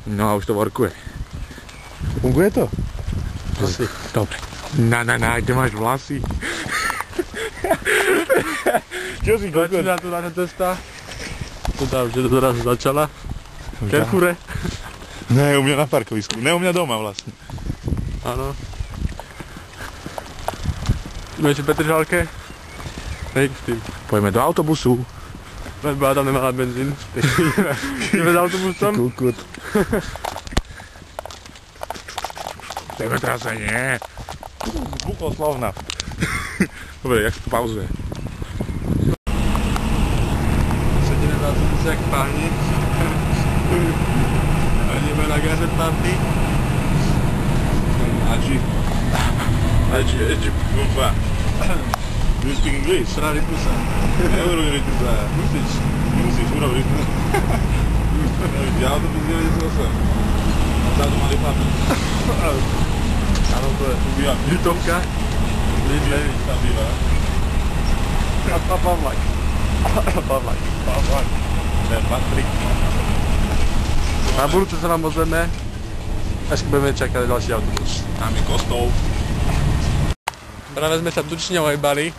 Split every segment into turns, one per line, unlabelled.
No a už to workuje. Funguje to?
Asi.
Dobre. Kde máš vlasy? Čo si kokot?
Začína tu naša cesta. To tam, že to teraz začala. Kerkure.
Ne, u mňa na parkovisku. Ne, u mňa doma vlastne.
Áno. Ideme ešte v Petržalke. Hej, s tým.
Poďme do autobusu.
Lebo Adam nemala benzín. Ideme s autobusom.
Kokot. Tebe trasa nie. Buchoslovna. Dobre, jak sa to pauzuje?
Sedíme v autobuse jak páni. A ideme na garden party.
Ači, pumpa. Do you speak English?
Srali pusa.
Neurobím rytmu. Musíš urobiť rytmu. Ja autobus 98. Vzadu mali chlapi.
Áno, to je Litovka. Lidlevič
tam býva.
A Pavlak. Pavlak.
To je Patrik.
Na budúce sa vám ozveme, až budeme čakať ďalší autobus.
Tam je kostol.
Práve sme sa tučne ojebali.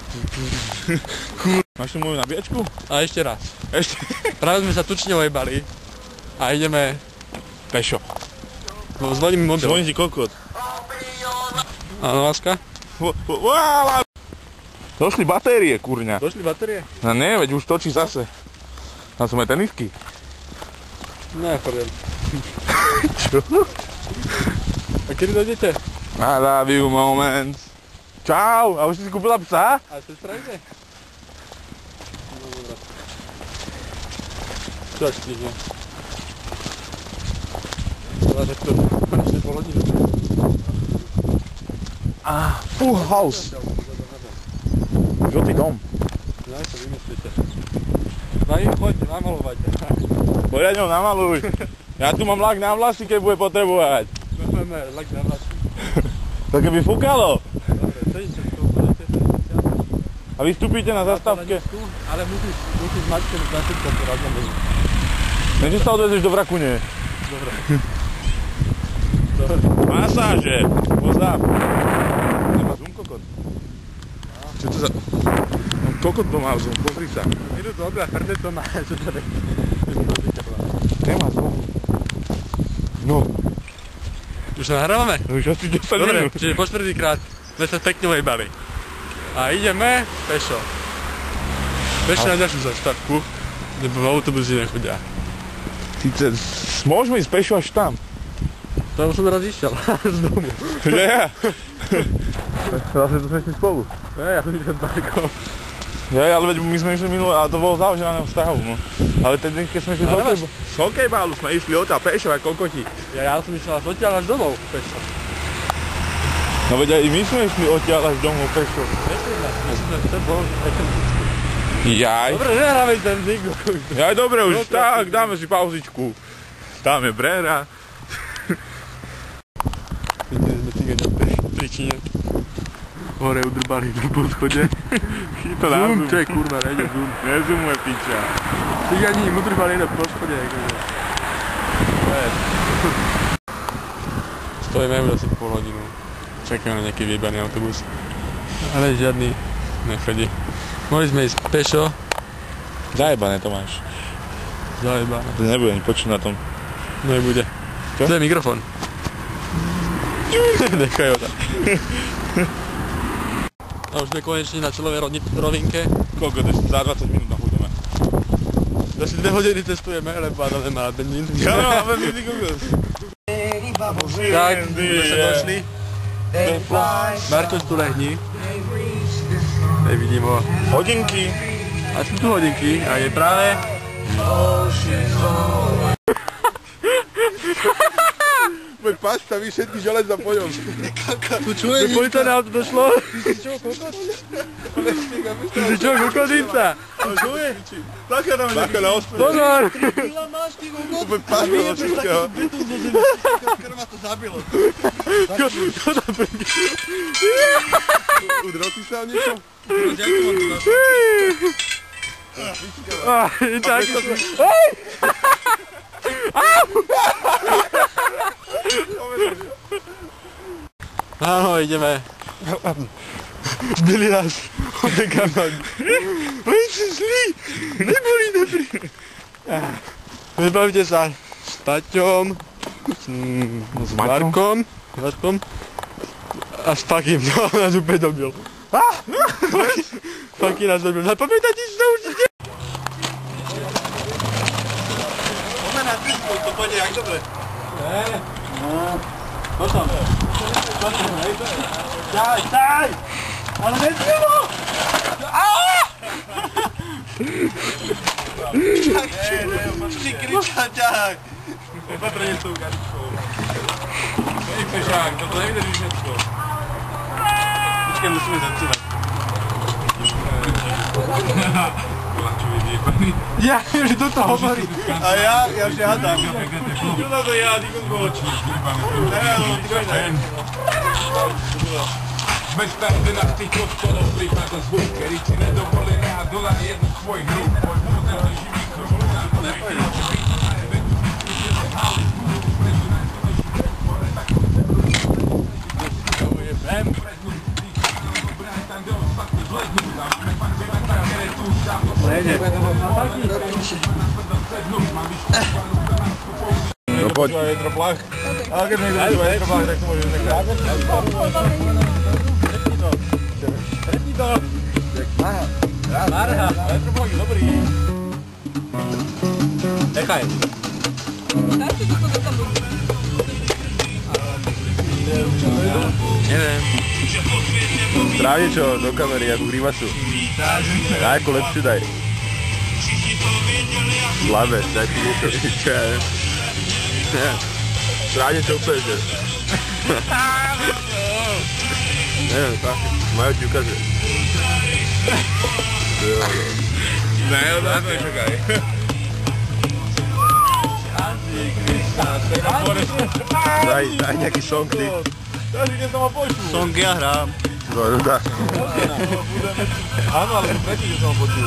Máš tu moju nabíjačku?
A ešte raz.
Ešte.
Práve sme sa tučne ojebali. A ideme
Pešo.
Zvoním mi mobil.
Zvoním ti kokot.
Áno, láska?
Došli batérie, kurňa.
Došli batérie?
No nie, veď už točí zase. Tam sú aj tenisky.
Ne, chodem.
Čo?
A kedy dojdete?
I love you moment. Čau, a už si kúpila psa?
A ste strajte? No dobré. Čo až týždňa? Ale to konečne pol hodinu.
Full house. Žltý dom.
Daj sa vymyslíte. Daj, choďte, namalovajte.
Poriadne ho namaluj. Ja tu mám lak na vlasy, keď bude potrebovať.
Máme lak na vlasy.
To keby fúkalo.
Dobre, sedíte v tom, budete sa.
A vystúpite na zastávke.
Ale musíš mať ten značitko, to raz na bezu.
Než sa odvezeš do Vrakune.
Dobre.
Masáže. Pozdrav. Nemá zoom kokot? Čo to za... No, kokot to má zoom, pozri sa.
Idú dobre, a prde to má, čo to tak...
Nemá zoom. No.
Už sa nahrávame?
Už asi 10
Dobre,
minút.
čiže po štvrtýkrát sme sa pekne ojebali. A ideme pešo. Pešo na ďalšiu zastávku, lebo v autobusy nechodia.
Sice, môžeme ísť pešo až tam.
To už som raz išiel, z domu.
Ja. Zase tu sme šli spolu.
Ja som išiel daleko.
Ja, ale veď my sme išli minulé, ale to bolo záleží na vzťahu, no. Ale ten deň, keď sme išli z hokejbalu, sme išli odtiaľ pešo, ako kokoti.
Ja som išiel až odtiaľ až domov pešo.
No veď aj my sme išli odtiaľ až domov pešo.
Myslím, že to bol
Jaj.
Dobre, nehráme ten znik.
Jaj, dobre, už tak, dáme si pauzičku. Dáme brera.
Videli sme cigáňa v príčine. Hore udrbali na podchode.
To na
Zoom, čo je kurva, nejde zoom.
Nezumuje piča.
Cigáni im udrbali na podchode. Stojíme už asi pol hodinu. Čakáme na nejaký vyjebaný autobus. Ale žiadny nechodí. Mohli sme ísť pešo.
Zajebané to máš.
Zajebané.
To nebude ani počuť na tom.
Nebude.
Čo?
To je mikrofón. Nechaj ho tam. A už sme konečne na čelovej rovinke.
Koľko, za 20 minút nachúdeme.
Asi 2 hodiny testujeme, lebo Adam nemá benzín.
Ja nemám benzín, kokos.
Tak, sme sa došli. Marko tu lehni. Nevidím ho.
Hodinky.
A sú tu hodinky a je práve...
Poď páč, tam je všetky železná po ňom.
Tu čuješ? Že policajné auto došlo? Ty si čo, kokot? Ty si čo, kokotica?
Taká tam je nejaká na ospre.
Pozor!
Kila máš, ty kokot?
Poď páč, do všetkého.
Bytu zo zemi, krva to zabilo.
Čo tam príde?
Udrel si sa o niečo?
Jak to mám tu na
I tak... Hej! Au! Áno, ideme. Zbili nás. Ode kamen. Oni sú zlí. Neboli dobrí. Vybavte sa s Taťom, s Markom a s Fakim. No, nás úplne dobil. Faky nás dobil. Zapamätajte si to určite.
Poďme na cestku, to pôjde jak dobre.
Potom. Ťaj! Ale nezbilo!
Ty kričal ťah.
Opatrne s tou garičkou. Hej, Pešák, toto nevydrží všetko.
Počkaj, musíme začínať.
Koláčový vyjebaný.
Ja, že toto hovorí.
A ja žiadam.
Čo na to ja, ty kongoč? Bez pravdy na tých odchodov prichádza zvuk, ktorý si nedovolené a dolá jednu svoj hru. Môj model živý krok. No poď. Vetroplach. Ale keď niekto bude vetroplach, tak to môžeš nechať. Trepni to. Marha. Vetroplach je dobrý. Nechaj.
Neviem.
Stráv niečo do kamery, ako grimasu. Daj ako lepšiu daj. Slabé, daj ti niečo. Čo ja viem. Stráv niečo úplne, že? Neviem, tak. Majú ti ukazuje. Ne, to je čakaj. Daj nejaký song, ty.
Song ja hrám.
No dá. Áno, ale prečo, že som ho počul?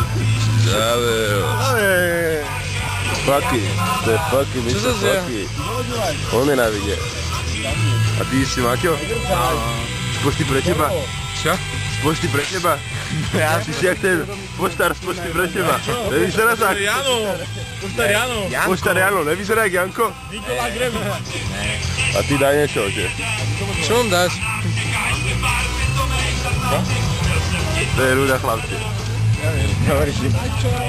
Fucky, to je Fucky, my sa Fucky. On nenávidie. A ty si Maťo? Z pošty pre teba? Čo? Z pošty pre teba? Ja. Ty si jak ten poštár z pošty pre teba. Nevyzerá tak?
Poštár Jano.
Poštár Jano, nevyzerá jak Janko?
Nikola Gremu.
A ty daj niečo, že?
Čo on dáš?
To je ľudia chlapci.
Ja viem.
Hovoríš si?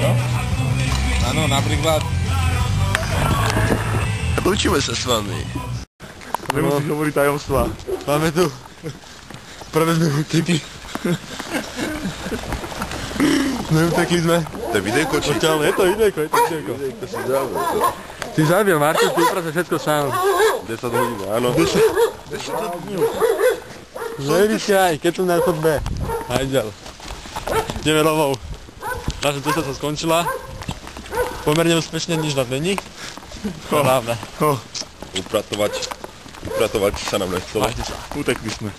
No? Áno, napríklad.
Učíme sa s vami. Nemusíš hovoriť tajomstvá.
Máme tu. Prvé sme utekli. Neutekli sme.
To je videjko či?
Odtiaľ, je to videjko.
Videjko si záme.
Ty zabil, Martin, ty uprace všetko sám.
10 hodín, áno.
Nevysiaj, keď som na chodbe. Hajdel. Ideme domov. Naša cesta sa skončila. Pomerne úspešne, nič nad není. Hlavne.
Upratovať sa nám nechcelo.
Majte sa.
Utekli sme.